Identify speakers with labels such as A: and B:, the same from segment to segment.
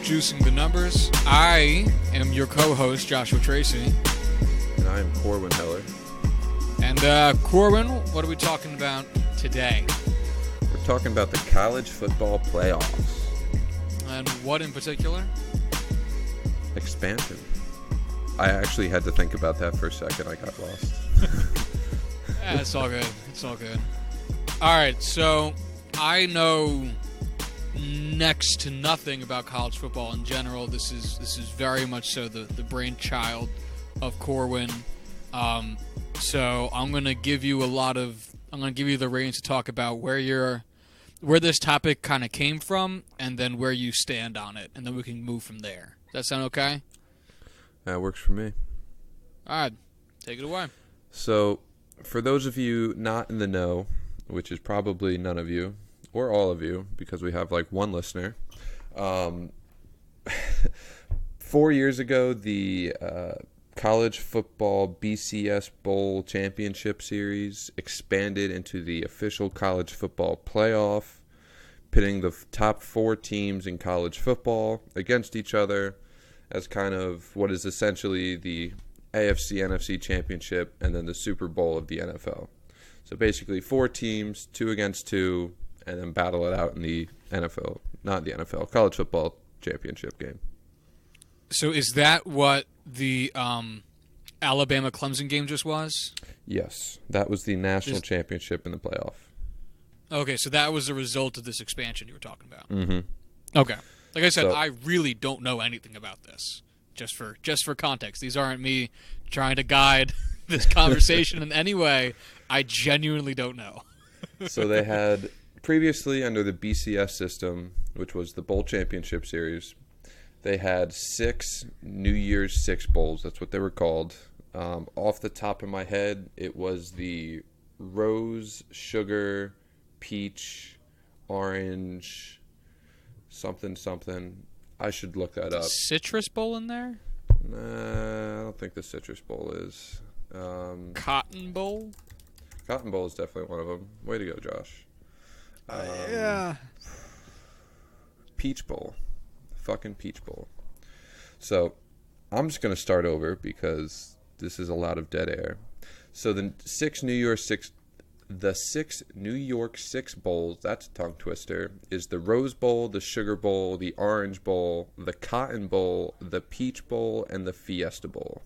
A: Juicing the Numbers. I am your co-host, Joshua Tracy.
B: And I am Corwin Heller.
A: And Corwin, what are we talking about today?
B: We're talking about the college football playoffs.
A: And what in particular?
B: Expansion. I actually had to think about that for a second. I got lost.
A: Yeah, it's all good. It's all good. All right, so I know next to nothing about college football in general. This is very much so the brainchild of Corwin. So I'm gonna give you the reins to talk about where this topic kind of came from, and then where you stand on it, and then we can move from there. Does that sound okay?
B: That works for me.
A: All right, take it away.
B: So, for those of you not in the know, which is probably none of you, or all of you, because we have like one listener, 4 years ago, the College Football BCS Bowl Championship Series expanded into the official college football playoff, pitting the top 4 teams in college football against each other as kind of what is essentially the AFC NFC Championship and then the Super Bowl of the NFL. So basically 4 teams, 2 against 2, and then battle it out in the NFL, not the NFL, college football championship game.
A: So is that what the Alabama-Clemson game just was?
B: Yes, that was the national championship in the playoff.
A: Okay, so that was the result of this expansion you were talking about.
B: Mm-hmm.
A: Okay. Like I said, I really don't know anything about this. Just for context, these aren't me trying to guide this conversation in any way. I genuinely don't know.
B: So they had previously under the BCS system, which was the Bowl Championship Series, they had 6 New Year's 6 bowls. That's what they were called. Off the top of my head, it was the rose, sugar, peach, orange, something. I should look that up.
A: Citrus Bowl in there?
B: Nah, I don't think the Citrus Bowl is.
A: Cotton Bowl?
B: Cotton Bowl is definitely one of them. Way to go, Josh.
A: Yeah.
B: Peach Bowl. Fucking Peach Bowl. So, I'm just going to start over because this is a lot of dead air. So, the 6 New Year's 6 bowls, that's a tongue twister, is the Rose Bowl, the Sugar Bowl, the Orange Bowl, the Cotton Bowl, the Peach Bowl, and the Fiesta Bowl.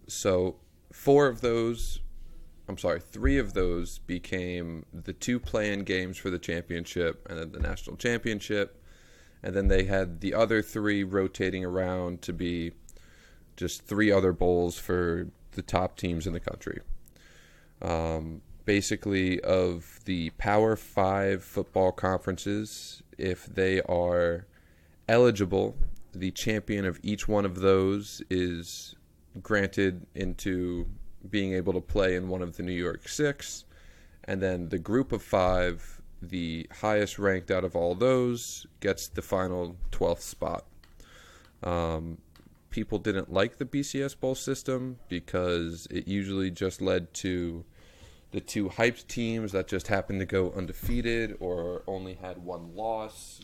B: So 3 of those became the 2 play-in games for the championship and then the national championship. And then they had the other 3 rotating around to be just 3 other bowls for the top teams in the country. Basically, of the Power 5 football conferences, if they are eligible, the champion of each one of those is granted into being able to play in one of the New York 6. And then the group of 5, the highest ranked out of all those, gets the final 12th spot. People didn't like the BCS Bowl system because it usually just led to the 2 hyped teams that just happened to go undefeated or only had 1 loss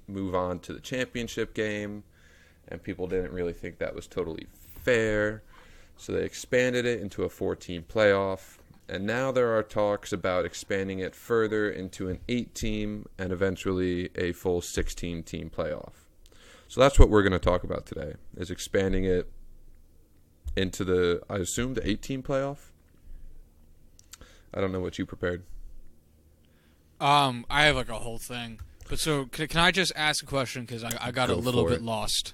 B: move on to the championship game, and people didn't really think that was totally fair. So they expanded it into a 4-team playoff, and now there are talks about expanding it further into an 8-team and eventually a full 16-team playoff. So that's what we're going to talk about today, is expanding it into the 8-team playoff. I don't know what you prepared.
A: I have like a whole thing. But so, can I just ask a question? Because I got a little bit lost.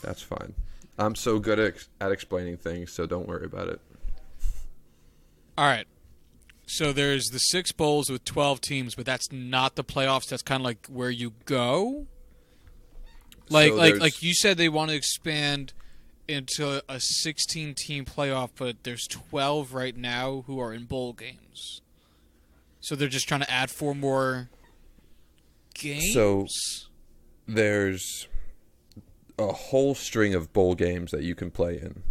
B: That's fine. I'm so good at explaining things, so don't worry about it.
A: All right. So there's the 6 bowls with 12 teams, but that's not the playoffs. That's kind of like where you go? Like you said, they want to expand into a 16-team playoff, but there's 12 right now who are in bowl games. So they're just trying to add 4 more games?
B: So there's a whole string of bowl games that you can play in.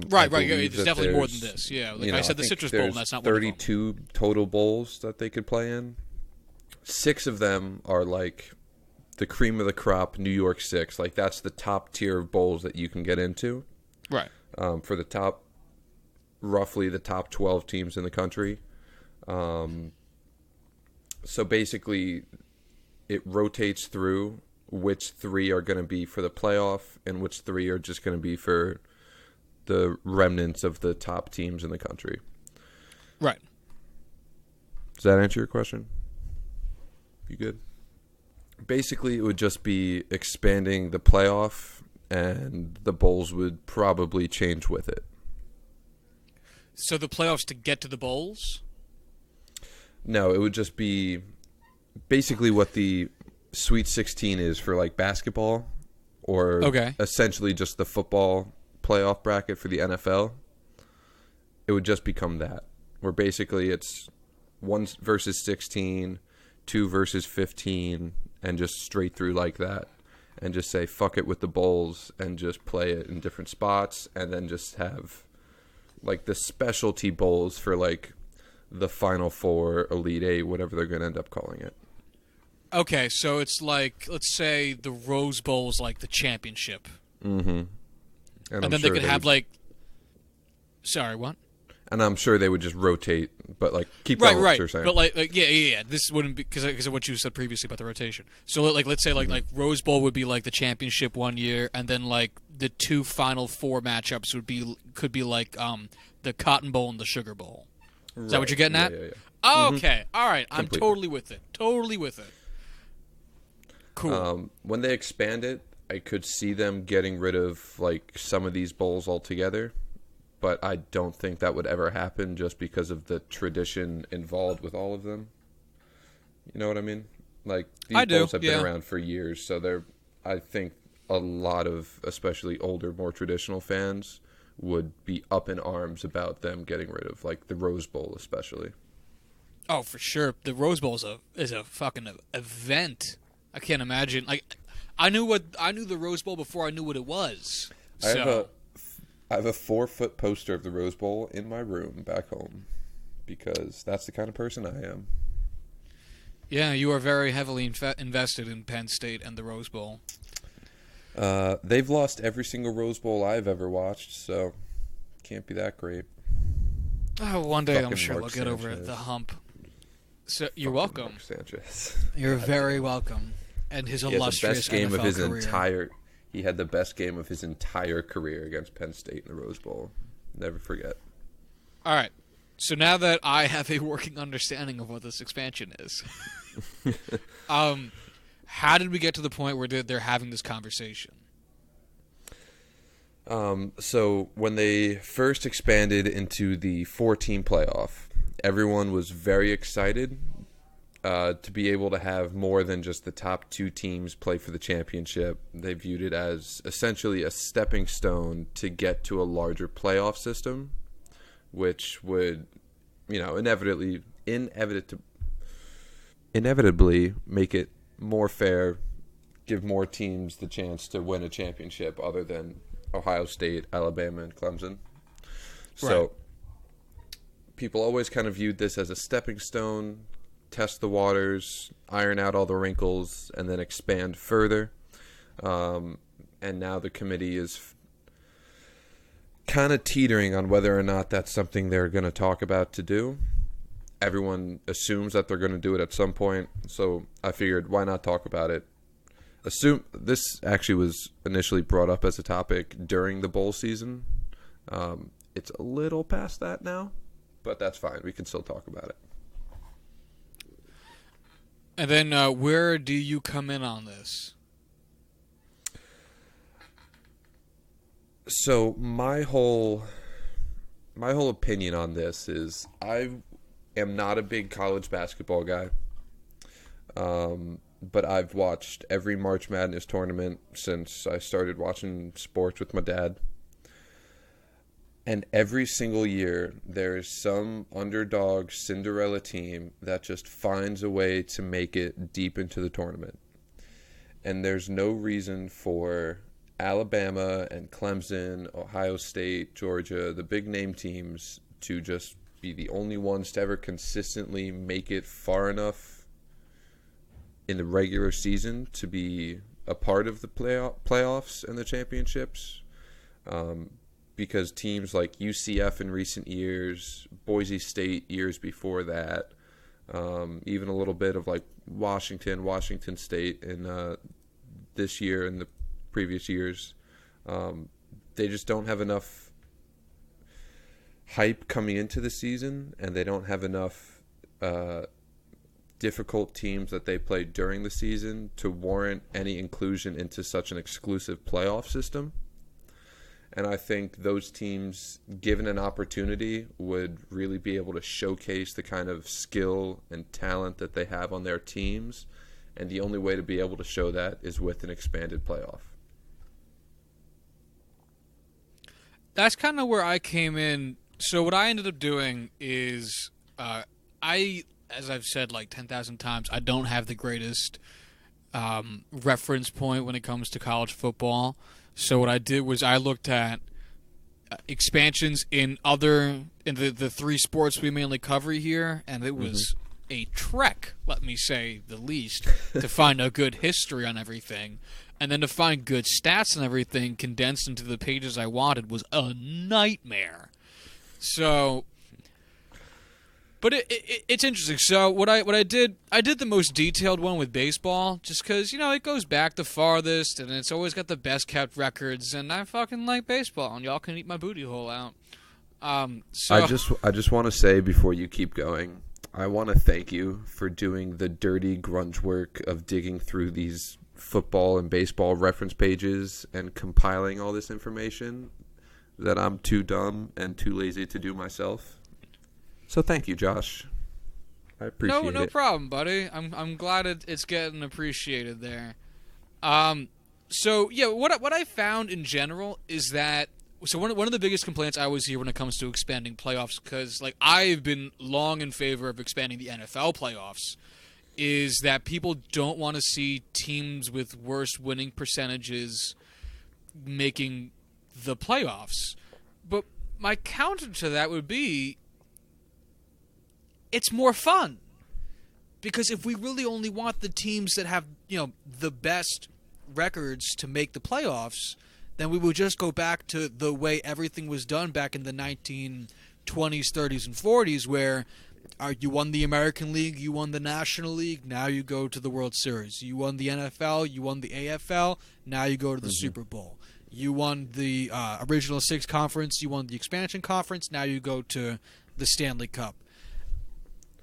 A: Right. It's definitely more than this. Yeah, like I said, the Citrus Bowl, that's not
B: 32 total bowls that they could play in. 6 of them are like the cream of the crop New York Six. Like, that's the top tier of bowls that you can get into.
A: Right.
B: For roughly the top 12 teams in the country. So basically, it rotates through which 3 are going to be for the playoff and which 3 are just going to be for the remnants of the top teams in the country.
A: Right.
B: Does that answer your question? You good? Basically, it would just be expanding the playoff, and the bowls would probably change with it.
A: So the playoffs to get to the bowls?
B: No, it would just be basically what the Sweet 16 is for, like, basketball, or essentially just the football playoff bracket for the NFL. It would just become that, where basically it's 1 versus 16, 2 versus 15, and just straight through like that, and just say fuck it with the bowls and just play it in different spots, and then just have like the specialty bowls for like the Final Four, Elite Eight, whatever they're going to end up calling it.
A: Okay, so it's like, let's say the Rose Bowl is like the championship.
B: Mm-hmm.
A: And then they could have like... Sorry, what?
B: And I'm sure they would just rotate, but like keep going what you're saying.
A: But like yeah. This wouldn't be because of what you said previously about the rotation. So like let's say like Rose Bowl would be like the championship one year, and then like the 2 Final Four matchups could be like the Cotton Bowl and the Sugar Bowl. Is that what you're getting at?
B: Yeah.
A: Oh, okay, all right. I'm
B: Completely.
A: Totally with it. Cool.
B: When they expand it, I could see them getting rid of like some of these bowls altogether. But I don't think that would ever happen just because of the tradition involved with all of them. You know what I mean? Like, these bowls have been around for years, so I think a lot of, especially older, more traditional fans would be up in arms about them getting rid of, like, the Rose Bowl especially.
A: Oh, for sure. The Rose Bowl is a fucking event. I can't imagine. Like, I knew the Rose Bowl before I knew what it was.
B: I have a 4-foot poster of the Rose Bowl in my room back home because that's the kind of person I am.
A: Yeah, you are very heavily invested in Penn State and the Rose Bowl.
B: They've lost every single Rose Bowl I've ever watched, so can't be that great.
A: Oh, one day I'm
B: Fucking
A: sure
B: Mark
A: they'll get over
B: Sanchez.
A: the hump. So you're welcome.
B: Mark Sanchez.
A: You're very welcome. And his illustrious NFL career.
B: He had the best game of his entire career against Penn State in the Rose Bowl. Never forget.
A: All right. So now that I have a working understanding of what this expansion is, how did we get to the point where they're having this conversation?
B: So when they first expanded into the 4-team playoff, everyone was very excited to be able to have more than just the top 2 teams play for the championship. They viewed it as essentially a stepping stone to get to a larger playoff system, which would, inevitably make it more fair, give more teams the chance to win a championship other than Ohio State, Alabama, and Clemson. So people always kind of viewed this as a stepping stone, test the waters, iron out all the wrinkles, and then expand further. And now the committee is kind of teetering on whether or not that's something they're going to talk about to do. Everyone assumes that they're going to do it at some point, so I figured, why not talk about it? This actually was initially brought up as a topic during the bowl season. It's a little past that now, but that's fine. We can still talk about it.
A: And then where do you come in on this?
B: So my whole opinion on this is I am not a big college basketball guy. But I've watched every March Madness tournament since I started watching sports with my dad. And every single year, there is some underdog Cinderella team that just finds a way to make it deep into the tournament. And there's no reason for Alabama and Clemson, Ohio State, Georgia, the big name teams, to just be the only ones to ever consistently make it far enough in the regular season to be a part of the playoffs and the championships, because teams like UCF in recent years, Boise State years before that, even a little bit of like Washington State in this year and the previous years, they just don't have enough hype coming into the season, and they don't have enough difficult teams that they play during the season to warrant any inclusion into such an exclusive playoff system. And I think those teams, given an opportunity, would really be able to showcase the kind of skill and talent that they have on their teams. And the only way to be able to show that is with an expanded playoff.
A: That's kind of where I came in. So what I ended up doing is as I've said like 10,000 times, I don't have the greatest reference point when it comes to college football. So what I did was I looked at expansions in the three sports we mainly cover here, and it was a trek, let me say the least, to find a good history on everything. And then to find good stats and everything condensed into the pages I wanted was a nightmare. So, but it's interesting. So what I did the most detailed one with baseball, just because it goes back the farthest, and it's always got the best kept records, and I fucking like baseball, and y'all can eat my booty hole out. So
B: I just want to say before you keep going, I want to thank you for doing the dirty grunge work of digging through these football and baseball reference pages and compiling all this information that I'm too dumb and too lazy to do myself. So thank you, Josh. I appreciate it.
A: No problem, buddy. I'm glad it's getting appreciated there. So yeah, what I found in general is that one of the biggest complaints I always hear when it comes to expanding playoffs, because like I've been long in favor of expanding the NFL playoffs, is that people don't want to see teams with worse winning percentages making the playoffs. But my counter to that would be, it's more fun. Because if we really only want the teams that have, the best records to make the playoffs, then we would just go back to the way everything was done back in the 1920s, 30s, and 40s, where you won the American League, you won the National League, now you go to the World Series. You won the NFL, you won the AFL, now you go to the Super Bowl. You won the Original Six Conference, you won the Expansion Conference, now you go to the Stanley Cup.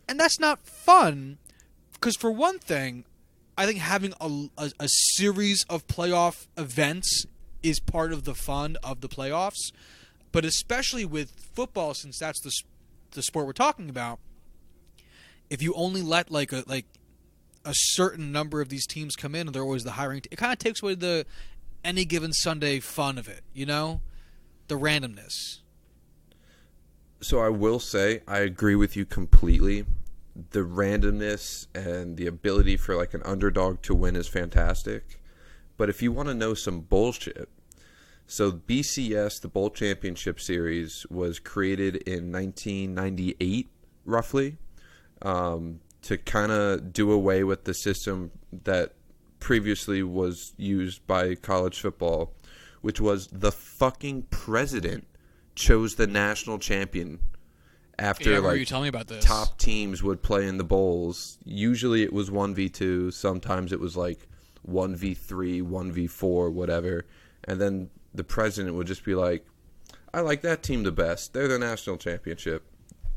A: And that's not fun, because for one thing, I think having a series of playoff events is part of the fun of the playoffs. But especially with football, since that's the sport we're talking about, if you only let like a certain number of these teams come in, and they're always the hiring, it kind of takes away the any given Sunday fun of it, the randomness.
B: So I will say I agree with you completely. The randomness and the ability for like an underdog to win is fantastic. But if you want to know some bullshit, so BCS, the Bowl Championship Series, was created in 1998, roughly, to kind of do away with the system that previously was used by college football, which was the fucking president chose the national champion after
A: you tell me about this.
B: Top teams would play in the bowls. Usually it was 1v2, sometimes it was like 1v3, 1v4, whatever. And then the president would just be like, I like that team the best. They're the national championship.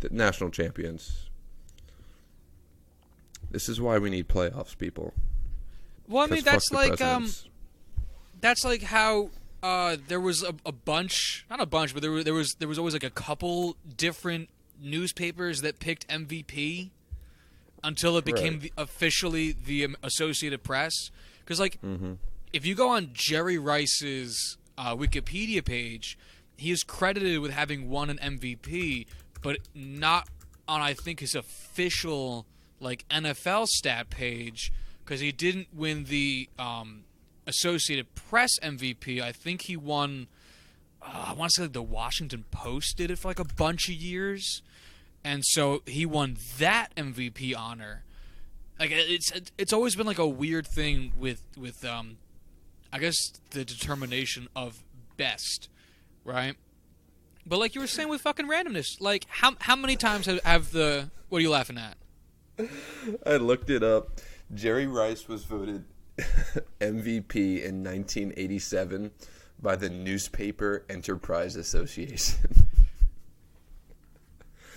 B: The national champions. This is why we need playoffs, people.
A: Well, I mean, that's like how there was a bunch, not a bunch, but there was always like a couple different newspapers that picked MVP until it became officially the Associated Press. Because if you go on Jerry Rice's Wikipedia page, he is credited with having won an MVP, but not on, I think, his official like NFL stat page, because he didn't win the Associated Press MVP. I think he won, I want to say like the Washington Post did it for like a bunch of years. And so he won that MVP honor. Like it's always been like a weird thing with I guess the determination of best, right? But like you were saying with fucking randomness, like how many times have the what are you laughing at?
B: I looked it up. Jerry Rice was voted MVP in 1987 by the Newspaper Enterprise Association.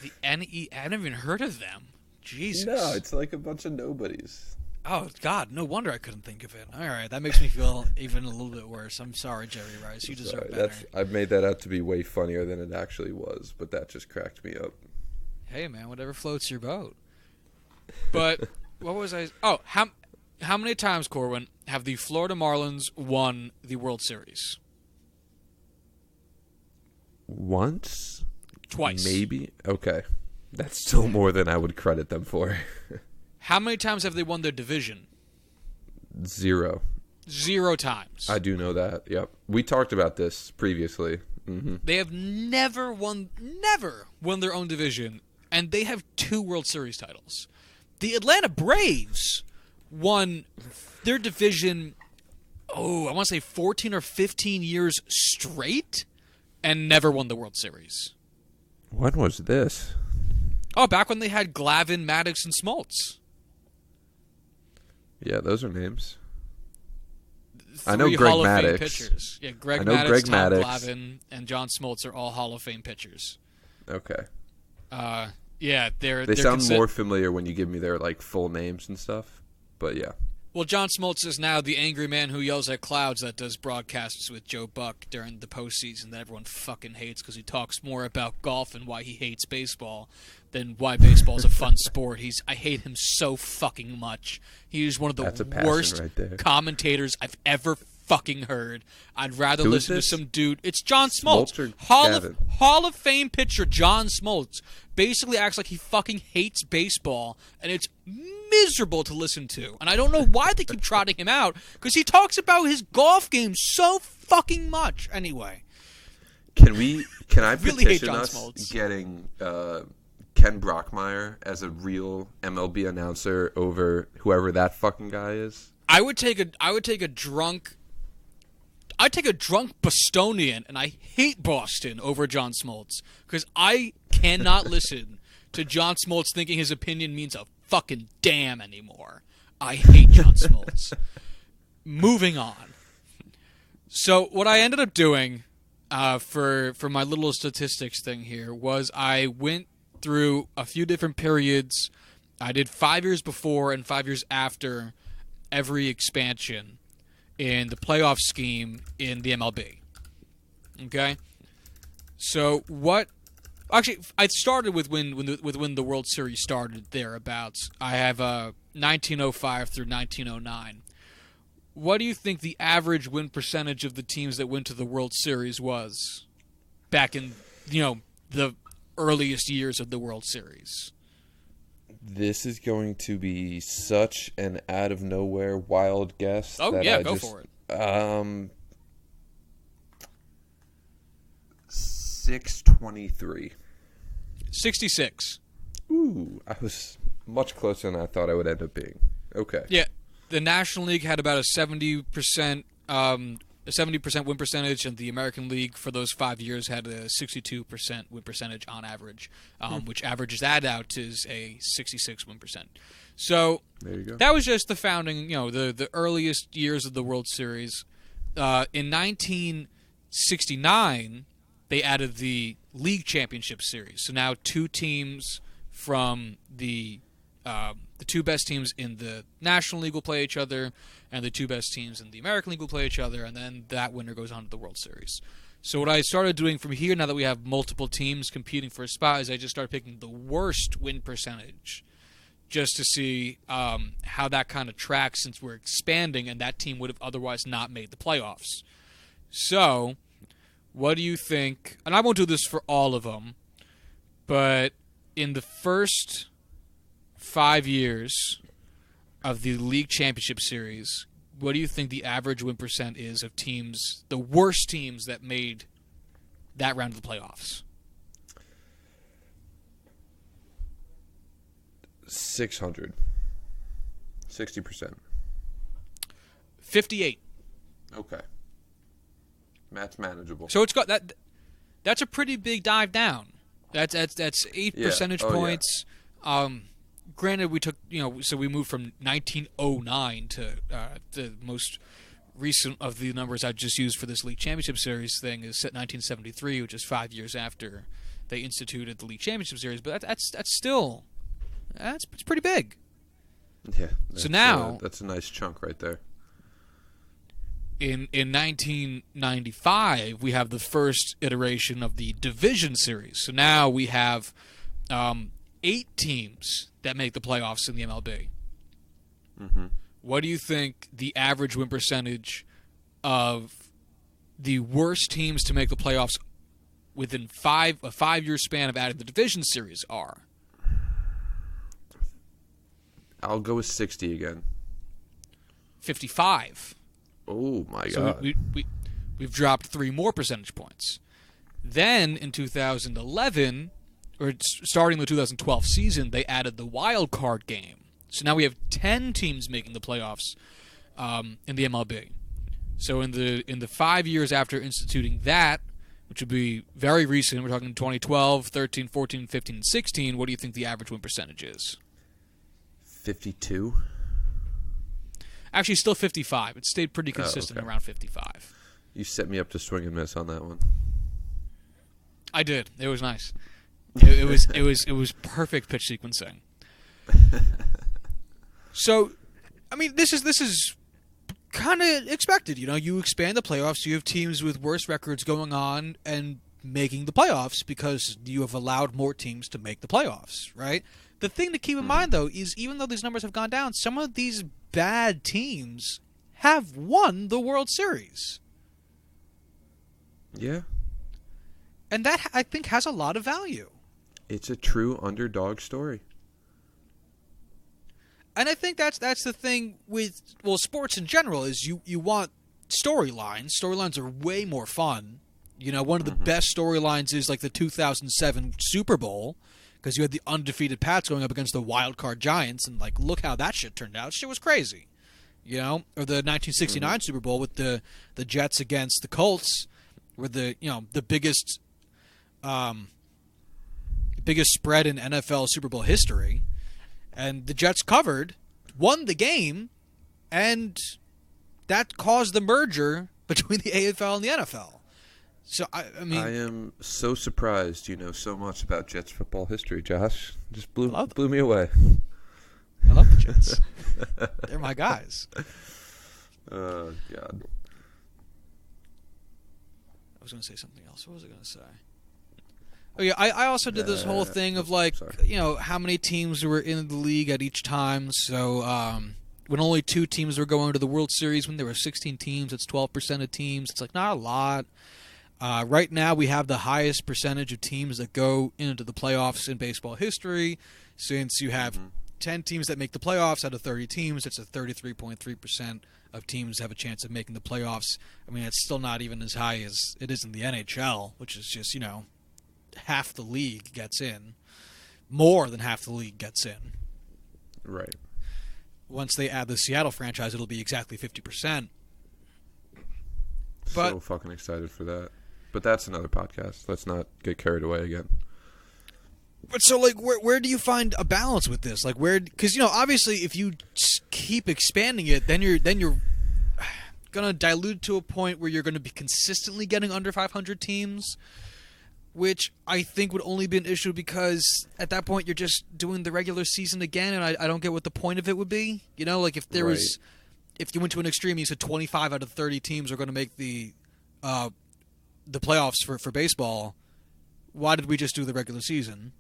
A: The NE, I haven't even heard of them. Jesus.
B: No, it's like a bunch of nobodies.
A: Oh, God, no wonder I couldn't think of it. All right, that makes me feel even a little bit worse. I'm sorry, Jerry Rice. You deserve better.
B: I've made that out to be way funnier than it actually was, but that just cracked me up.
A: Hey, man, whatever floats your boat. But what was I... Oh, how many times, Corwin, have the Florida Marlins won the World Series?
B: Once?
A: Twice.
B: Maybe? Okay. That's still more than I would credit them for.
A: How many times have they won their division?
B: 0.
A: 0 times.
B: I do know that, yep. We talked about this previously. Mm-hmm.
A: They have never won their own division, and they have 2 World Series titles. The Atlanta Braves won their division, I want to say 14 or 15 years straight, and never won the World Series.
B: When was this?
A: Oh, back when they had Glavine, Maddox, and Smoltz.
B: Yeah, those are names.
A: 3
B: I know Greg
A: Hall of Fame
B: Maddox.
A: pitchers. Yeah,
B: I know
A: Maddox,
B: Greg
A: Tom
B: Maddox.
A: Glavine, and John Smoltz are all Hall of Fame pitchers.
B: Okay.
A: Yeah, they're
B: sound more familiar when you give me their like full names and stuff. But yeah.
A: Well, John Smoltz is now the angry man who yells at clouds that does broadcasts with Joe Buck during the postseason that everyone fucking hates because he talks more about golf and why he hates baseball than why baseball's a fun sport. I hate him so fucking much. He is one of the worst commentators I've ever fucking heard. I'd rather listen to some dude. It's John Smoltz. Hall of Fame pitcher John Smoltz basically acts like he fucking hates baseball, and it's miserable to listen to. And I don't know why they keep trotting him out, because he talks about his golf game so fucking much. Anyway.
B: Can I
A: really
B: petition us
A: Smoltz.
B: Getting Ken Brockmeyer as a real MLB announcer over whoever that fucking guy is?
A: I'd take a drunk Bostonian, and I hate Boston over John Smoltz, because I cannot listen to John Smoltz thinking his opinion means a fucking damn anymore. I hate John Smoltz. Moving on. So what I ended up doing for my little statistics thing here was I went through a few different periods. I did 5 years before and 5 years after every expansion in the playoff scheme in the MLB. Okay? So what... Actually, I started with when the World Series started thereabouts. I have 1905 through 1909. What do you think the average win percentage of the teams that went to the World Series was back in, the earliest years of the World Series?
B: This is going to be such an out-of-nowhere wild guess.
A: Oh, yeah, go for it.
B: 623.
A: 66.
B: Ooh, I was much closer than I thought I would end up being. Okay.
A: Yeah, the National League had about a 70% win percentage, and the American League for those 5 years had a 62% win percentage on average, which averages that out to a 66 win percent. So
B: there you go.
A: That was just the founding, the earliest years of the World Series. In 1969, they added the League Championship Series. So now 2 teams from the 2 best teams in the National League will play each other, and the 2 best teams in the American League will play each other, and then that winner goes on to the World Series. So what I started doing from here, now that we have multiple teams competing for a spot, is I just started picking the worst win percentage just to see how that kind of tracks since we're expanding, and that team would have otherwise not made the playoffs. So what do you think? And I won't do this for all of them, but in the first 5 years of the League Championship Series, what do you think the average win percent is of teams, the worst teams that made that round of the playoffs?
B: 600. 60%.
A: 58.
B: Okay. That's manageable.
A: So it's got that. That's a pretty big dive down. That's 8 percentage points. Yeah. Granted, we took so we moved from 1909 to the most recent of the numbers I just used for this league championship series thing is set 1973, which is 5 years after they instituted the league championship series. But that's still it's pretty big.
B: Yeah.
A: So now
B: that's a nice chunk right there.
A: In 1995, we have the first iteration of the division series. So now we have 8 teams that make the playoffs in the MLB.
B: Mm-hmm.
A: What do you think the average win percentage of the worst teams to make the playoffs within a 5-year span of adding the division series are?
B: I'll go with 60 again.
A: 55.
B: Oh, my God.
A: So we've dropped 3 more percentage points. Then in 2011, or starting the 2012 season, they added the wild card game. So now we have 10 teams making the playoffs in the MLB. So in the 5 years after instituting that, which would be very recent, we're talking 2012, 13, 14, 15, and 16, what do you think the average win percentage is?
B: 52.
A: Actually, still 55. It stayed pretty consistent around 55.
B: You set me up to swing and miss on that one.
A: I did. It was nice. It was perfect pitch sequencing. So, I mean, this is kind of expected. You expand the playoffs. You have teams with worse records going on and making the playoffs because you have allowed more teams to make the playoffs, right? The thing to keep in mind, though, is even though these numbers have gone down, some of these bad teams have won the World Series.
B: Yeah.
A: And that, I think, has a lot of value.
B: It's a true underdog story.
A: And I think that's the thing with, sports in general, is you want storylines. Storylines are way more fun. One of the best storylines is like the 2007 Super Bowl, because you had the undefeated Pats going up against the wild card Giants, and like, look how that shit turned out. Shit was crazy, Or the 1969 Super Bowl with the Jets against the Colts, where the biggest spread in NFL Super Bowl history, and the Jets covered, won the game, and that caused the merger between the AFL and the NFL. So, I mean,
B: I am so surprised you know so much about Jets football history, Josh. Just blew me away.
A: I love the Jets. They're my guys.
B: Oh, God.
A: I was going to say something else. What was I going to say? Oh, yeah, I also did this whole thing of, like, how many teams were in the league at each time. So, when only 2 teams were going to the World Series, when there were 16 teams, it's 12% of teams. It's, like, not a lot. Right now, we have the highest percentage of teams that go into the playoffs in baseball history. Since you have 10 teams that make the playoffs out of 30 teams, it's a 33.3% of teams have a chance of making the playoffs. I mean, it's still not even as high as it is in the NHL, which is just, half the league gets in. More than half the league gets in.
B: Right.
A: Once they add the Seattle franchise, it'll be exactly 50%.
B: So fucking excited for that. But that's another podcast. Let's not get carried away again.
A: But so, like, where do you find a balance with this? Like, because obviously, if you keep expanding it, then you're gonna dilute to a point where you're gonna be consistently getting under 500 teams, which I think would only be an issue because at that point you're just doing the regular season again, and I don't get what the point of it would be. Like if there was, if you went to an extreme, you said 25 out of 30 teams are going to make the playoffs for baseball. Why did we just do the regular season?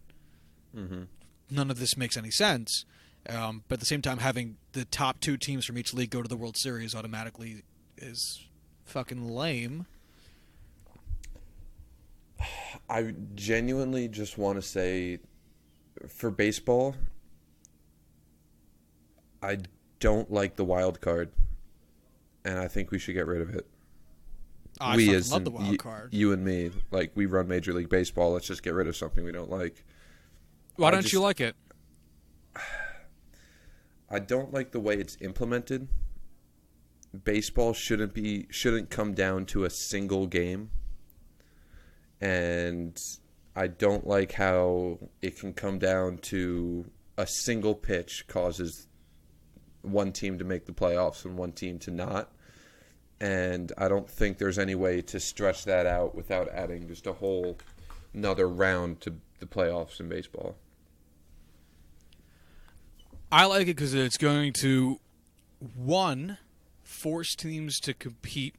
B: Mm-hmm.
A: None of this makes any sense. But at the same time, having the top 2 teams from each league go to the World Series automatically is fucking lame.
B: I genuinely just want to say, for baseball, I don't like the wild card, and I think we should get rid of it.
A: Oh, I fucking love the wild card.
B: You and me, like, we run Major League Baseball. Let's just get rid of something we don't like.
A: Why don't you like it?
B: I don't like the way it's implemented. Baseball shouldn't come down to a single game. And I don't like how it can come down to a single pitch causes one team to make the playoffs and one team to not. And I don't think there's any way to stretch that out without adding just a whole another round to the playoffs in baseball.
A: I like it because it's going to, one, force teams to compete,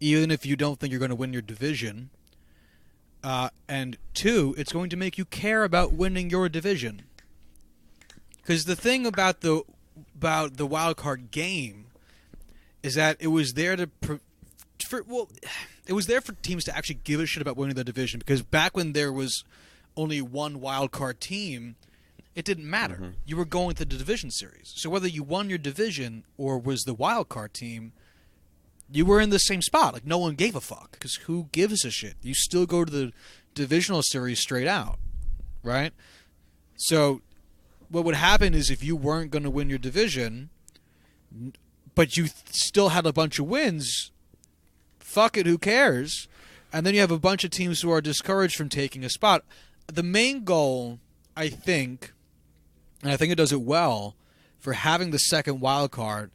A: even if you don't think you're going to win your division. And two, it's going to make you care about winning your division. Because the thing about the wild card game is that it was there it was there for teams to actually give a shit about winning the division. Because back when there was only one wild card team, it didn't matter. Mm-hmm. You were going to the division series. So whether you won your division or was the wild card team, you were in the same spot. Like, no one gave a fuck. Because who gives a shit? You still go to the divisional series straight out. Right? So what would happen is if you weren't going to win your division, but you still had a bunch of wins, fuck it, who cares? And then you have a bunch of teams who are discouraged from taking a spot. The main goal, I think, and I think it does it well, for having the second wild card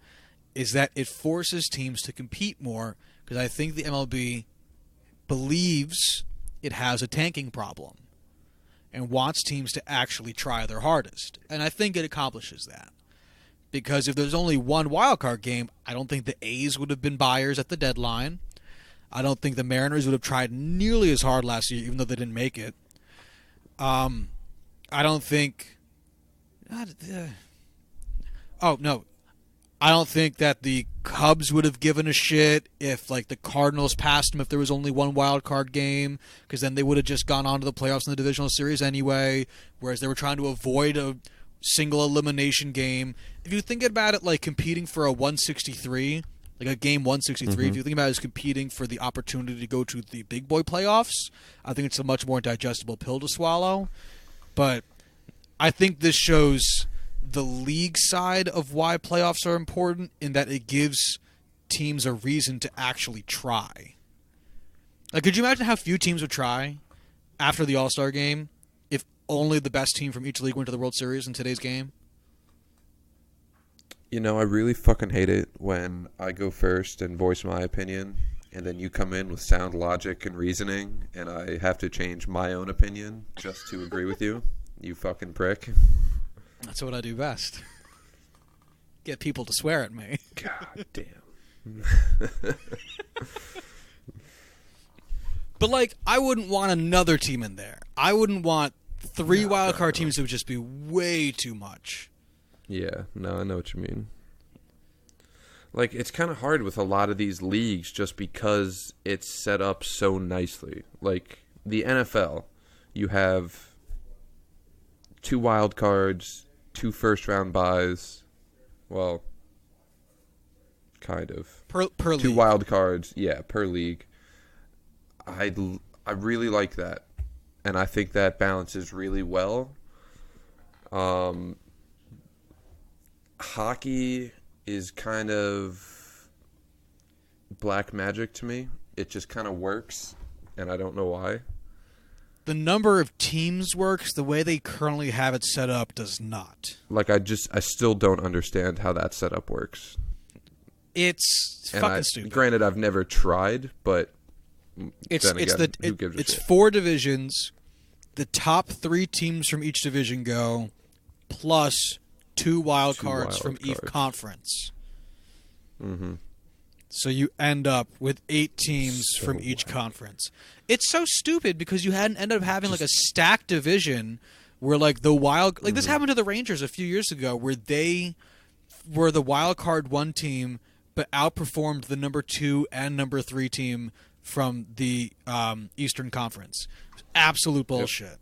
A: is that it forces teams to compete more, because I think the MLB believes it has a tanking problem and wants teams to actually try their hardest. And I think it accomplishes that. Because if there's only one wild card game, I don't think the A's would have been buyers at the deadline. I don't think the Mariners would have tried nearly as hard last year, even though they didn't make it. I don't think... I don't think that the Cubs would have given a shit if, like, the Cardinals passed them if there was only one wild card game, because then they would have just gone on to the playoffs in the divisional series anyway, whereas they were trying to avoid a single elimination game. If you think about it like competing for a 163, like a game 163, if you think about it as competing for the opportunity to go to the big boy playoffs, I think it's a much more digestible pill to swallow. But I think this shows the league side of why playoffs are important, in that it gives teams a reason to actually try. Like, could you imagine how few teams would try after the All-Star game if only the best team from each league went to the World Series in today's game?
B: You know, I really fucking hate it when I go first and voice my opinion, and then you come in with sound logic and reasoning, and I have to change my own opinion just to agree with you. You fucking prick.
A: That's what I do best. Get people to swear at me.
B: God damn.
A: But, like, I wouldn't want another team in there. I wouldn't want three wildcard teams. It would just be way too much.
B: Yeah, no, I know what you mean. Like, it's kind of hard with a lot of these leagues just because it's set up so nicely. Like, the NFL, you have 2 wild cards, 2 first-round buys. Well, kind of.
A: Per
B: 2
A: league.
B: wild cards, yeah, per league. I really like that. And I think that balances really well. Hockey is kind of black magic to me. It just kind of works, and I don't know why.
A: The number of teams works. The way they currently have it set up does not.
B: Like, I still don't understand how that setup works.
A: It's fucking stupid.
B: Granted, I've never tried, but who gives a shit?
A: 4 divisions. The top 3 teams from each division go, plus 2 wild cards from each conference.
B: Mm-hmm.
A: So you end up with 8 teams from each conference. It's so stupid because you hadn't ended up having like a stacked division where like the wild... Like this happened to the Rangers a few years ago where they were the wild card 1 team but outperformed the number 2 and number 3 team from the Eastern Conference. Absolute bullshit. Yep.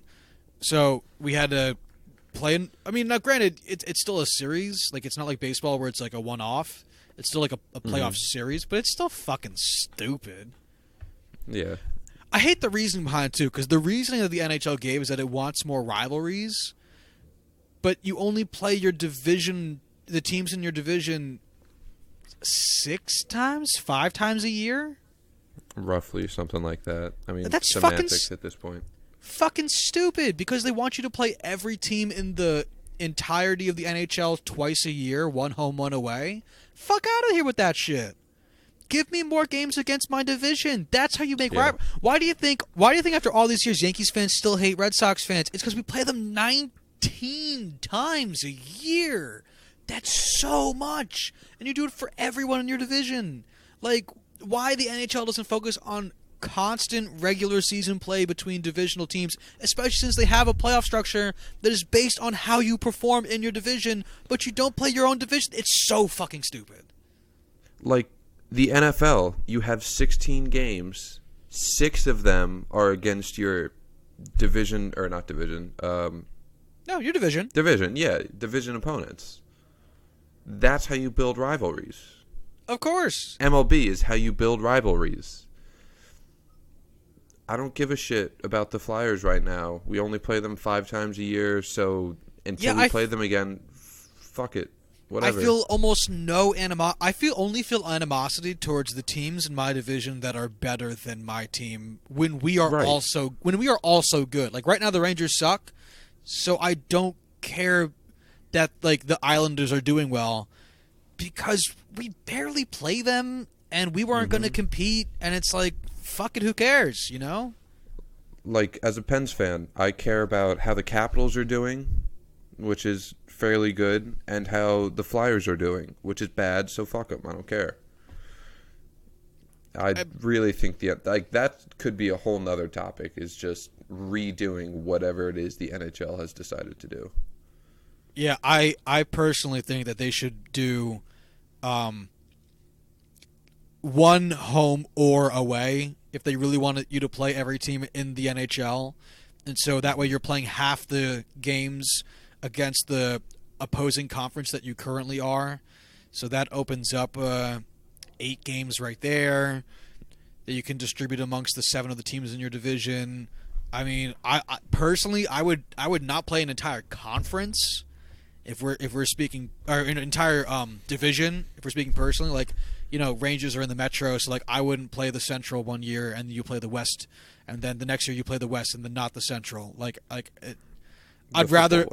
A: So we had to play... I mean, now granted, it's still a series. Like, it's not like baseball where it's like a one-off. It's still like a playoff series, but it's still fucking stupid.
B: Yeah.
A: I hate the reasoning behind it, too, because the reasoning that the NHL gave is that it wants more rivalries. but you only play your division, the teams in your division, 5 times a year?
B: Roughly, something like that. I mean,
A: That's
B: semantics at this point.
A: Fucking stupid, because they want you to play every team in the entirety of the NHL twice a year, one home, one away. Fuck out of here with that shit. Give me more games against my division. That's how you make Why do you think after all these years Yankees fans still hate Red Sox fans? It's because we play them 19 times a year. That's so much. And you do it for everyone in your division. Like, why the NHL doesn't focus on constant regular season play between divisional teams, especially since they have a playoff structure that is based on how you perform in your division, but you don't play your own division. It's so fucking stupid.
B: Like the NFL, you have 16 games. 6 of them are against your division, or not division.
A: No, your division.
B: Division opponents. That's how you build rivalries.
A: Of course.
B: MLB is how you build rivalries. I don't give a shit about the Flyers right now. We only play them 5 times a year, so until we play them again, fuck it. Whatever.
A: I feel almost no I feel animosity towards the teams in my division that are better than my team when we are also good. Like right now the Rangers suck, so I don't care that like the Islanders are doing well because we barely play them and we weren't going to compete, and it's like, fuck it, who cares, you know?
B: Like, as a Pens fan, I care about how the Capitals are doing, which is fairly good, and how the Flyers are doing, which is bad, so fuck them, I don't care. I really think that could be a whole nother topic, is just redoing whatever it is the NHL has decided to do.
A: Yeah, I personally think that they should do one home or away if they really wanted you to play every team in the NHL. And so that way you're playing half the games against the opposing conference that you currently are. So that opens up 8 games right there that you can distribute amongst the 7 of the teams in your division. I mean, I personally, I would not play an entire conference if we're speaking, or an entire division if we're speaking personally. Like, you know, Rangers are in the Metro, so like I wouldn't play the Central one year and you play the West, and then the next year you play the West and then not the Central. I'd rather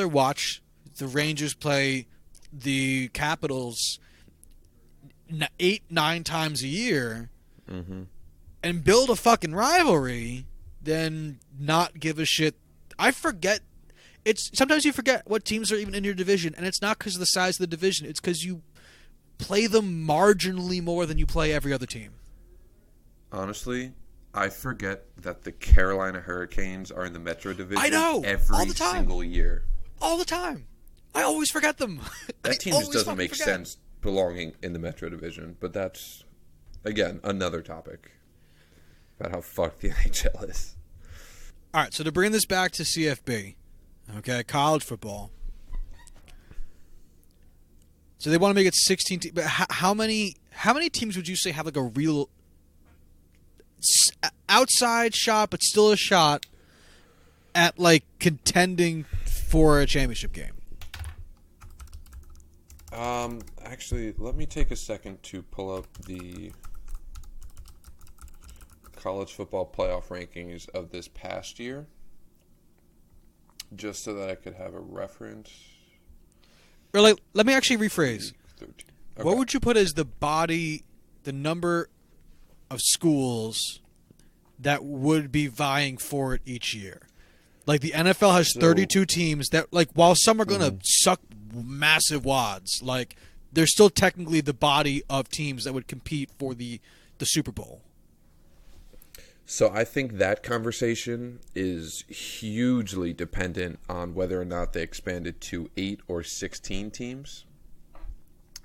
A: watch the Rangers play the Capitals 8-9 times a year and build a fucking rivalry than not give a shit. I forget. Sometimes you forget what teams are even in your division, and it's not because of the size of the division. It's because you play them marginally more than you play every other team.
B: Honestly, I forget that the Carolina Hurricanes are in the Metro Division.
A: I know,
B: every single year.
A: All the time. I always forget them.
B: That team just doesn't make sense belonging in the Metro Division, but that's, again, another topic about how fucked the NHL is.
A: All right, so to bring this back to CFB, okay, college football. So they want to make it 16 teams. But how many teams would you say have like a real outside shot, but still a shot at like contending for a championship game?
B: Actually, let me take a second to pull up the college football playoff rankings of this past year, just so that I could have a reference.
A: Really, let me actually rephrase.
B: 13. Okay.
A: What would you put as the number of schools that would be vying for it each year? Like the NFL has 32 teams that, like, while some are going to suck massive wads, like there's still technically the body of teams that would compete for the Super Bowl.
B: So I think that conversation is hugely dependent on whether or not they expanded to 8 or 16 teams.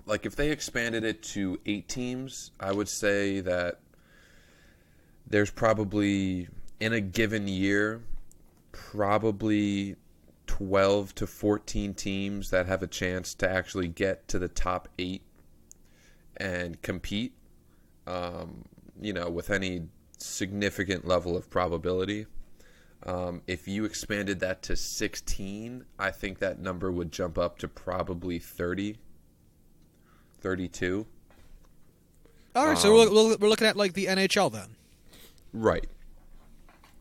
B: Like if they expanded it to 8 teams, I would say that there's probably, in a given year, probably 12 to 14 teams that have a chance to actually get to the top 8 and compete, with any significant level of probability. If you expanded that to 16, I think that number would jump up to probably 30, 32.
A: All right, so we're looking at like the NHL then.
B: Right.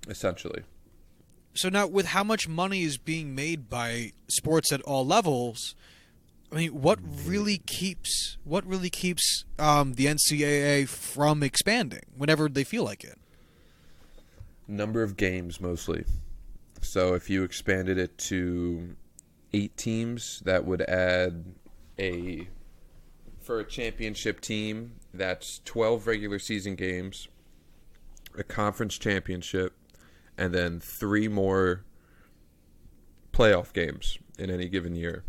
B: Essentially.
A: So now, with how much money is being made by sports at all levels, I mean, what really keeps the NCAA from expanding whenever they feel like it?
B: Number of games, mostly. So if you expanded it to 8 teams, that would add for a championship team, that's 12 regular season games, a conference championship, and then 3 more playoff games in any given year.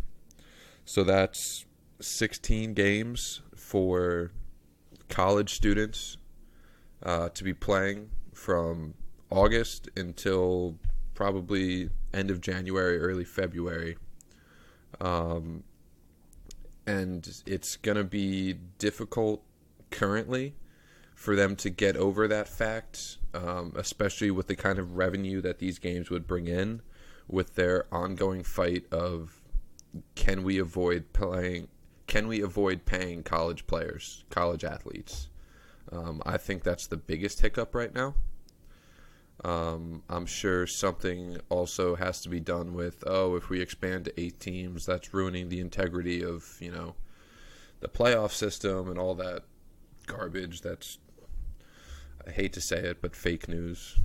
B: So that's 16 games for college students to be playing from August until probably end of January, early February. And it's going to be difficult currently for them to get over that fact, especially with the kind of revenue that these games would bring in, with their ongoing fight of can we avoid paying college players, college athletes. I think that's the biggest hiccup right now. I'm sure something also has to be done with, if we expand to 8 teams, that's ruining the integrity of, the playoff system and all that garbage. That's, I hate to say it, but fake news.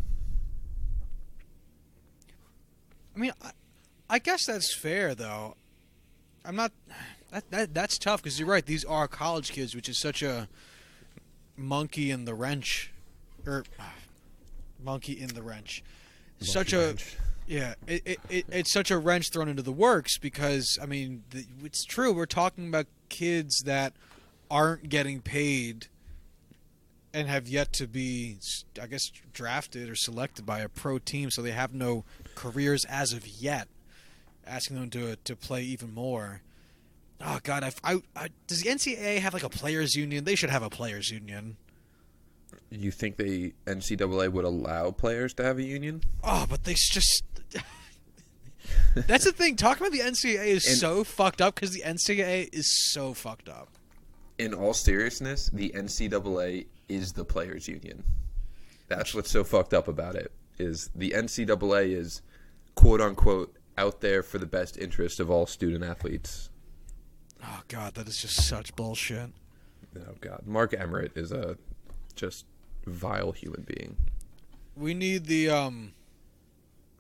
A: I mean, I guess that's fair, though. I'm not... That's tough, because you're right. These are college kids, which is such a monkey in the wrench. Monkey in the wrench. It's such a wrench thrown into the works, because, I mean, it's true. We're talking about kids that aren't getting paid and have yet to be, I guess, drafted or selected by a pro team, so they have no careers as of yet, asking them to play even more. Oh, God. Does the NCAA have, like, a players' union? They should have a players' union.
B: You think the NCAA would allow players to have a union?
A: Oh, but they just... That's the thing. Talking about the NCAA is so fucked up, because the NCAA is so fucked up.
B: In all seriousness, the NCAA is the players' union. That's what's so fucked up about it, is the NCAA is, quote-unquote, out there for the best interest of all student athletes.
A: Oh, God, that is just such bullshit.
B: Oh, God. Mark Emmert is a just vile human being.
A: We need the...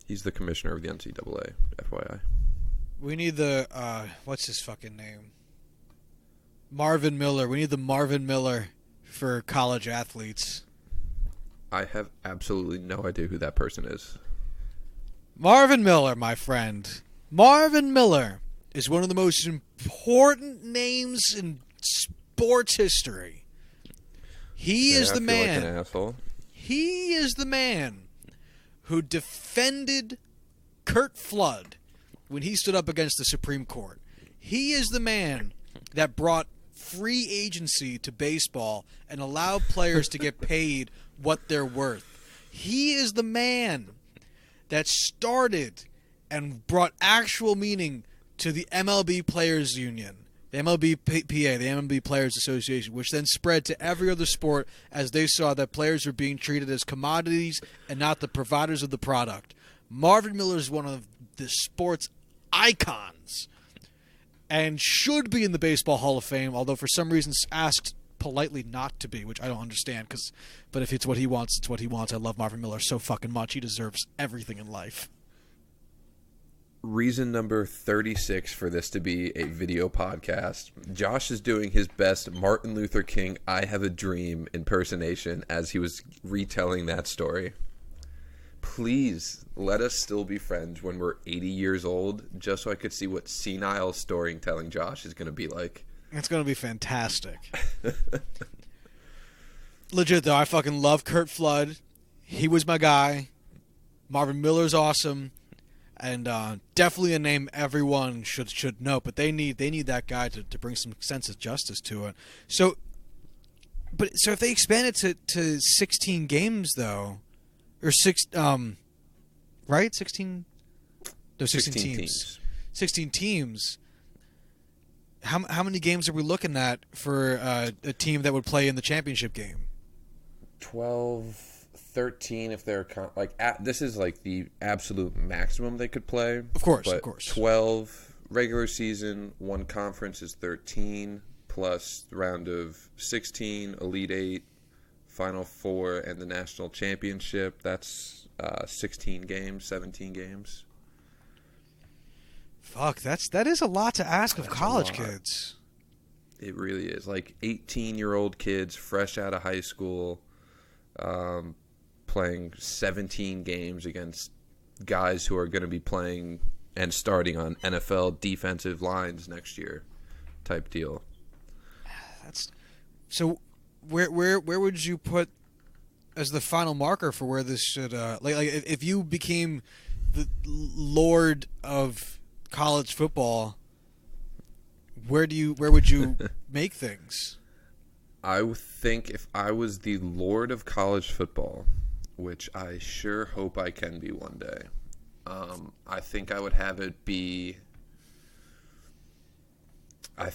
B: He's the commissioner of the NCAA, FYI.
A: We need the... what's his fucking name? Marvin Miller. We need the Marvin Miller for college athletes.
B: I have absolutely no idea who that person is.
A: Marvin Miller, my friend. Marvin Miller is one of the most important names in sports history. He is the man.
B: Like an asshole.
A: He is the man who defended Curt Flood when he stood up against the Supreme Court. He is the man that brought free agency to baseball and allowed players to get paid what they're worth. He is the man that started and brought actual meaning to the MLB Players Union, the MLBPA, the MLB Players Association, which then spread to every other sport as they saw that players were being treated as commodities and not the providers of the product. Marvin Miller is one of the sports icons and should be in the Baseball Hall of Fame, although for some reason asked politely not to be, which I don't understand. But if it's what he wants, it's what he wants. I love Marvin Miller so fucking much. He deserves everything in life.
B: Reason number 36 for this to be a video podcast. Josh is doing his best Martin Luther King I Have a Dream impersonation as he was retelling that story. Please let us still be friends when we're 80 years old, just so I could see what senile storytelling Josh is going to be like.
A: It's going to be fantastic. Legit, though, I fucking love Curt Flood. He was my guy. Marvin Miller's awesome. And definitely a name everyone should know. But they need that guy to bring some sense of justice to it. So if they expand it to 16 games, though, or right? 16. No, 16
B: 16
A: teams. 16 teams. How many games are we looking at for a team that would play in the championship game?
B: 12, 13 if they're this is like the absolute maximum they could play.
A: Of course,
B: but
A: of course.
B: 12 regular season, one conference is 13 plus the round of 16, Elite 8, Final Four, and the national championship. That's 16 games, 17 games.
A: Fuck, that is a lot to ask of college kids.
B: It really is. Like 18-year-old kids fresh out of high school playing 17 games against guys who are going to be playing and starting on NFL defensive lines next year type deal.
A: So where would you put as the final marker for where this should like if you became the lord of college football, where would you make things?
B: I would think if I was the lord of college football, which I sure hope I can be one day, I think I would have it be. I'm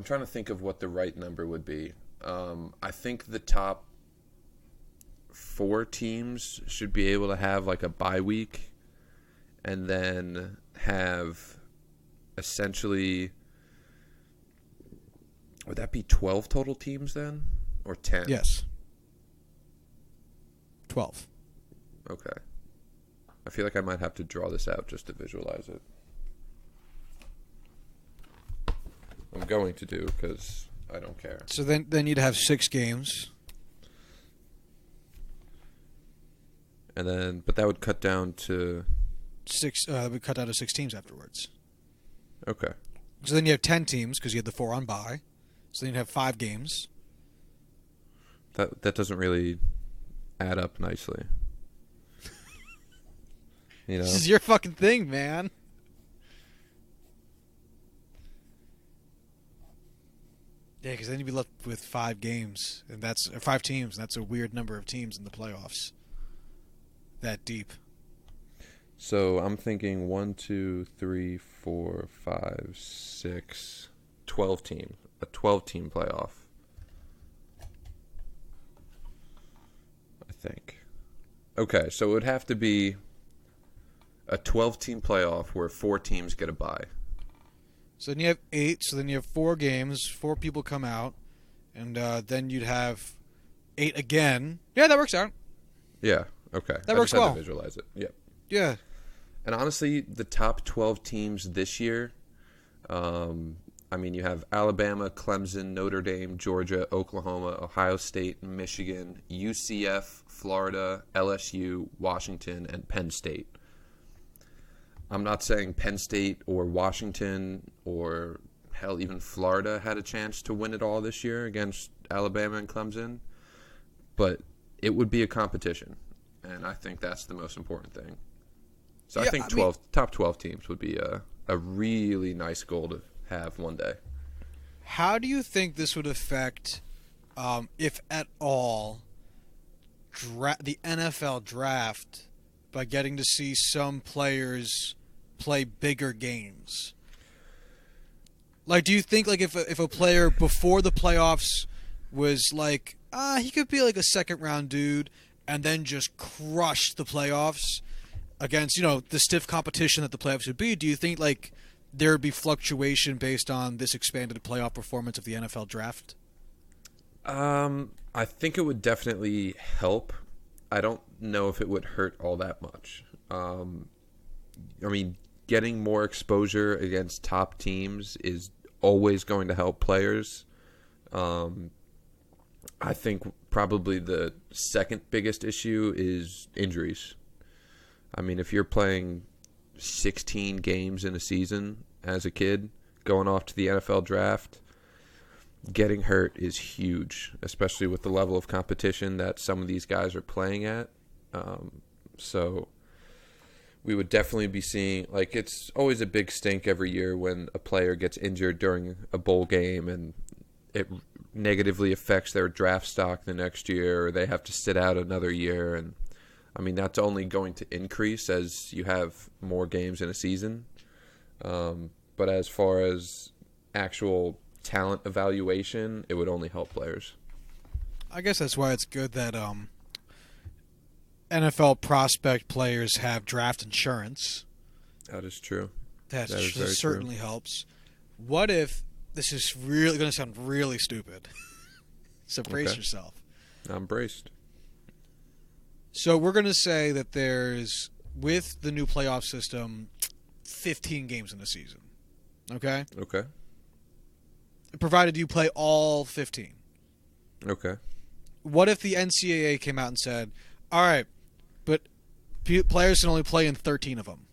B: trying to think of what the right number would be. I think the top 4 teams should be able to have like a bye week. And then have essentially, would that be 12 total teams then? Or 10?
A: Yes. 12.
B: Okay. I feel like I might have to draw this out just to visualize it. I'm going to do because I don't care.
A: So then you'd have 6 games.
B: And then, but that would cut down to...
A: we cut out of 6 teams afterwards.
B: Okay.
A: So then you have 10 teams because you had the 4 on bye. So then you have 5 games.
B: That doesn't really add up nicely. You know?
A: This is your fucking thing, man. Yeah, because then you'd be left with 5 games, and that's 5 teams, and that's a weird number of teams in the playoffs. That deep.
B: So I'm thinking 1, 2, 3, 4, 5, 6, 12 team. A 12-team playoff. I think. Okay, so it would have to be a 12-team playoff where 4 teams get a bye.
A: So then you have 8, so then you have 4 games, 4 people come out, and then you'd have 8 again. Yeah, that works out.
B: Yeah, okay.
A: That works
B: well. I
A: well.
B: just had to visualize it. Yep.
A: Yeah.
B: And honestly, the top 12 teams this year, I mean, you have Alabama, Clemson, Notre Dame, Georgia, Oklahoma, Ohio State, Michigan, UCF, Florida, LSU, Washington, and Penn State. I'm not saying Penn State or Washington or, hell, even Florida had a chance to win it all this year against Alabama and Clemson, but it would be a competition, and I think that's the most important thing. So yeah, I think top 12 teams would be a really nice goal to have one day.
A: How do you think this would affect, if at all, the NFL draft by getting to see some players play bigger games? Like, do you think like if a player before the playoffs was like, he could be like a second round dude and then just crush the playoffs against, the stiff competition that the playoffs would be, do you think like there would be fluctuation based on this expanded playoff performance of the NFL draft?
B: I think it would definitely help. I don't know if it would hurt all that much. I mean, getting more exposure against top teams is always going to help players. I think probably the second biggest issue is injuries. I mean, if you're playing 16 games in a season as a kid, going off to the NFL draft, getting hurt is huge, especially with the level of competition that some of these guys are playing at. So we would definitely be seeing, like, it's always a big stink every year when a player gets injured during a bowl game and it negatively affects their draft stock the next year, or they have to sit out another year. And I mean, that's only going to increase as you have more games in a season. But as far as actual talent evaluation, it would only help players.
A: I guess that's why it's good that NFL prospect players have draft insurance.
B: That is true.
A: That
B: is very
A: certainly
B: true.
A: helps. What if this is really going to sound really stupid? So brace yourself.
B: I'm braced.
A: So we're going to say that there's, with the new playoff system, 15 games in a season. Okay?
B: Okay.
A: Provided you play all 15.
B: Okay.
A: What if the NCAA came out and said, all right, but players can only play in 13 of them.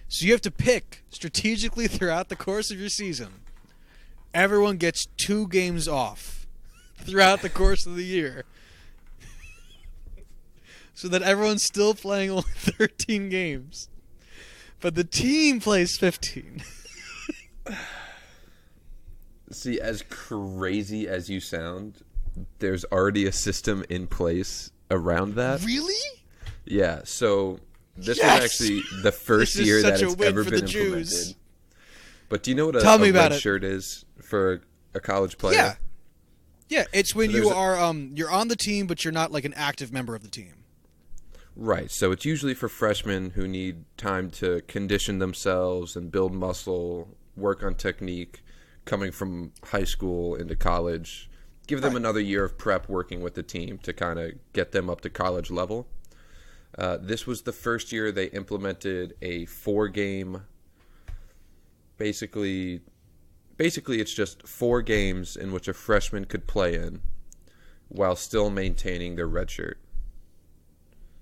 A: So you have to pick strategically throughout the course of your season. Everyone gets 2 games off throughout the course of the year. So that everyone's still playing only 13 games. But the team plays 15.
B: See, as crazy as you sound, there's already a system in place around that.
A: Really?
B: Yeah, so this
A: Yes!
B: was actually the first
A: This is
B: year
A: such
B: that
A: a
B: it's
A: win
B: ever
A: for
B: been
A: the
B: implemented.
A: Jews.
B: But do you know what
A: Tell me
B: a
A: about
B: red
A: it.
B: shirt is for a college player?
A: Yeah. Yeah, it's when
B: So
A: you
B: there's
A: are you're on the team, but you're not like an active member of the team.
B: Right, so it's usually for freshmen who need time to condition themselves and build muscle, work on technique, coming from high school into college. Give them another year of prep working with the team to kind of get them up to college level. This was the first year they implemented a 4-game, basically it's just 4 games in which a freshman could play in while still maintaining their red shirt.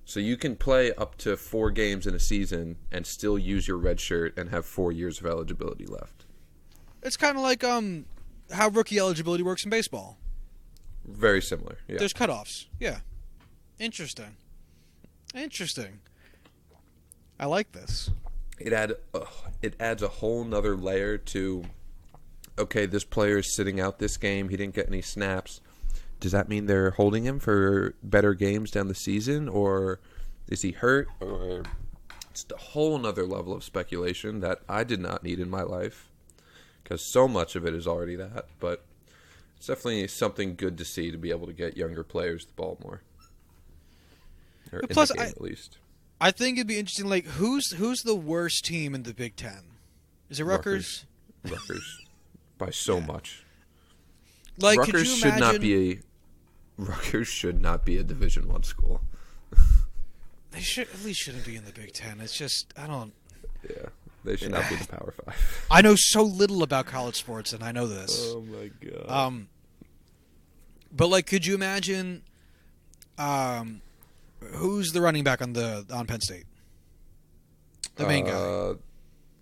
B: So you can play up to 4 games in a season and still use your red shirt and have 4 years of eligibility left.
A: It's kind of like how rookie eligibility works in baseball.
B: Very similar, yeah.
A: There's cutoffs. Yeah. Interesting. I like this.
B: It adds a whole nother layer to, okay, this player is sitting out this game. He didn't get any snaps. Does that mean they're holding him for better games down the season? Or is he hurt? Or it's a whole nother level of speculation that I did not need in my life, because so much of it is already that. But it's definitely something good to see, to be able to get younger players the ball more. Or in
A: Plus,
B: the game, at least.
A: I think it'd be interesting, like, who's the worst team in the Big Ten? Is it Rutgers?
B: Rutgers. By so much.
A: Like,
B: Rutgers
A: could you imagine...
B: Rutgers should not be a Division I school.
A: They should at least shouldn't be in the Big Ten. It's just, I don't...
B: Yeah, they should not be the Power 5.
A: I know so little about college sports, and I know this.
B: Oh, my God.
A: But, like, could you imagine... who's the running back on Penn State? The main guy.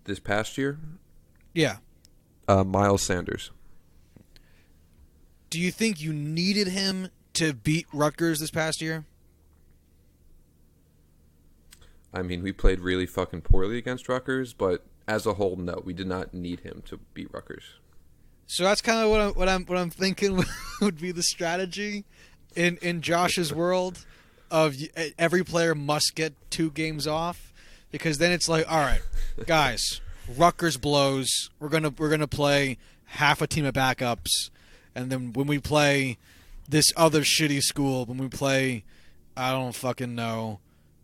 B: This past year?
A: Yeah.
B: Miles Sanders.
A: Do you think you needed him to beat Rutgers this past year?
B: I mean, we played really fucking poorly against Rutgers, but as a whole, no, we did not need him to beat Rutgers.
A: So that's kind of what I'm thinking would be the strategy in Josh's world of every player must get 2 games off, because then it's like, all right, guys, Rutgers blows. We're gonna play half a team of backups, and then when we play this other shitty school, when we play, I don't fucking know,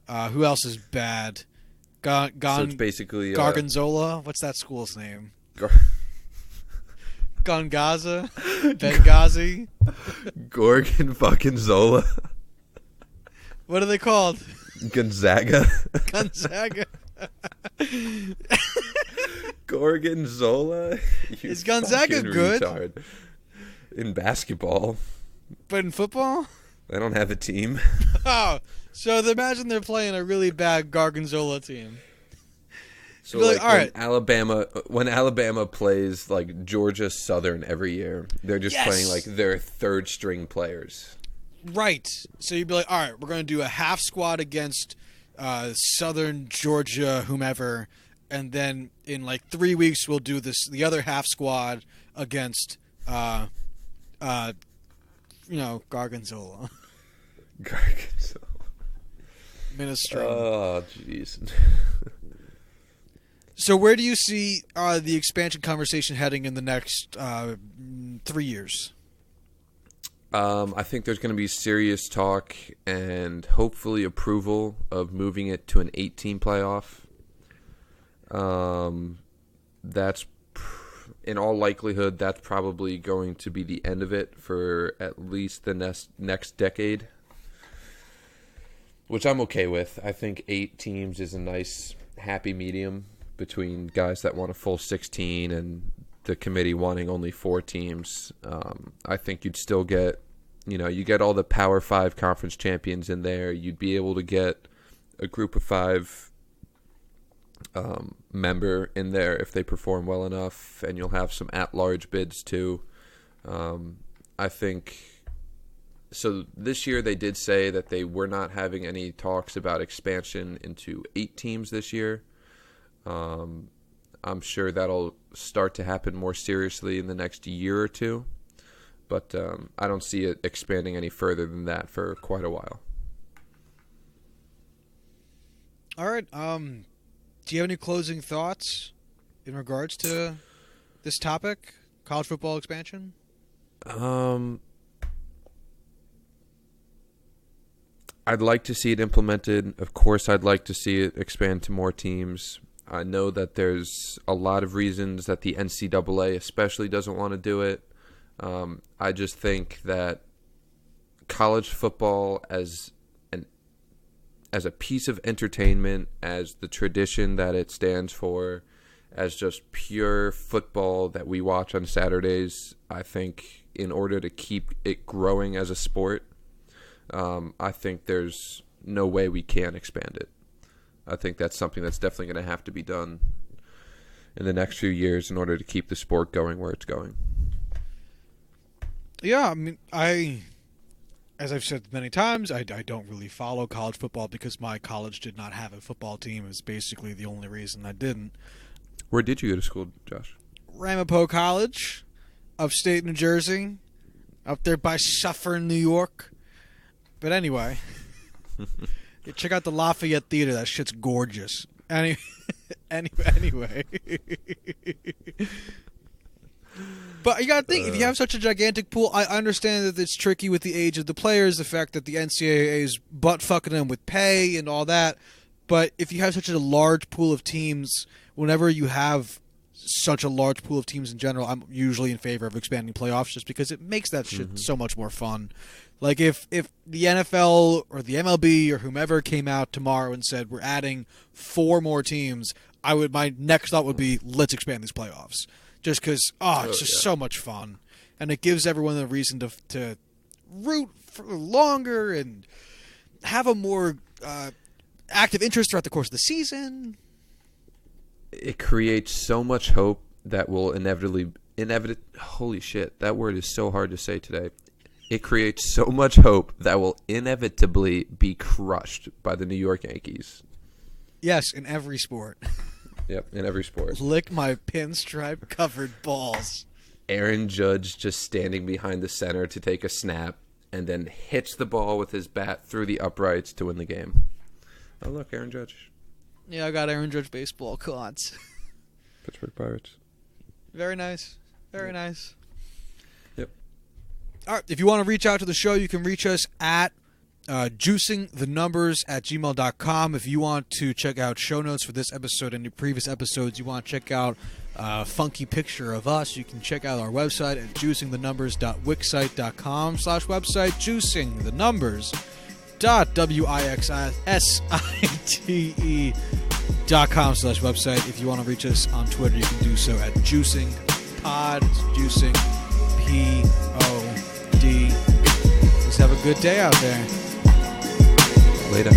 A: who else is bad?
B: So it's basically
A: Gargonzola. What's that school's name? Gongaza, Benghazi.
B: Gorgon fucking Zola.
A: What are they called?
B: Gonzaga.
A: Gonzaga.
B: Gorgonzola?
A: Is Gonzaga good?
B: Retard. In basketball.
A: But in football?
B: They don't have a team.
A: Oh, so imagine they're playing a really bad Gargonzola team.
B: So
A: like, all right.
B: when Alabama plays like Georgia Southern every year, they're just playing like their 3rd string players.
A: Right. So you'd be like, all right, we're going to do a half squad against Southern Georgia, whomever, and then in like 3 weeks we'll do the other half squad against Gargonzola.
B: Gargonzola.
A: Ministry.
B: Oh, jeez.
A: So where do you see the expansion conversation heading in the next 3 years?
B: I think there's going to be serious talk and hopefully approval of moving it to an 8-team playoff. That's in all likelihood, that's probably going to be the end of it for at least the next decade, which I'm okay with. I think 8 teams is a nice, happy medium between guys that want a full 16 and the committee wanting only 4 teams. I think you'd still get, you get all the Power 5 conference champions in there. You'd be able to get a group of 5 member in there if they perform well enough, and you'll have some at-large bids too. I think so. This year they did say that they were not having any talks about expansion into 8 teams this year. I'm sure that'll start to happen more seriously in the next year or two, but I don't see it expanding any further than that for quite a while.
A: All right. Do you have any closing thoughts in regards to this topic, college football expansion?
B: I'd like to see it implemented. Of course, I'd like to see it expand to more teams. I know that there's a lot of reasons that the NCAA especially doesn't want to do it. I just think that college football as a piece of entertainment, as the tradition that it stands for, as just pure football that we watch on Saturdays, I think in order to keep it growing as a sport, I think there's no way we can expand it. I think that's something that's definitely going to have to be done in the next few years in order to keep the sport going where it's going.
A: Yeah, I mean, as I've said many times, I don't really follow college football because my college did not have a football team. Is basically the only reason I didn't.
B: Where did you go to school, Josh?
A: Ramapo College, upstate New Jersey, up there by Suffern, New York. But anyway, check out the Lafayette Theater. That shit's gorgeous. Anyway. But you got to think, if you have such a gigantic pool, I understand that it's tricky with the age of the players, the fact that the NCAA is butt-fucking them with pay and all that. But if you have such a large pool of teams, whenever you have such a large pool of teams in general, I'm usually in favor of expanding playoffs just because it makes that shit so much more fun. Like if the NFL or the MLB or whomever came out tomorrow and said we're adding 4 more teams, my next thought would be let's expand these playoffs. Just because, it's just so much fun. And it gives everyone a reason to root for longer and have a more active interest throughout the course of the season.
B: It creates so much hope that will holy shit, that word is so hard to say today. It creates so much hope that will inevitably be crushed by the New York Yankees.
A: Yes, in every sport.
B: Yep, in every sport.
A: Lick my pinstripe-covered balls.
B: Aaron Judge just standing behind the center to take a snap and then hits the ball with his bat through the uprights to win the game. Oh, look, Aaron Judge.
A: Yeah, I got Aaron Judge baseball cards.
B: Pittsburgh Pirates.
A: Very nice. Very nice.
B: Yep.
A: All right, if you want to reach out to the show, you can reach us at juicingthenumbers@gmail.com. If you want to check out show notes for this episode and the previous episodes, you want to check out a funky picture of us, you can check out our website at juicingthenumbers.wixsite.com/website, juicingthenumbers.wixsite.com/website. If you want to reach us on Twitter, you can do so at juicingpod. It's juicing POD. Just have a good day out there.
B: Later.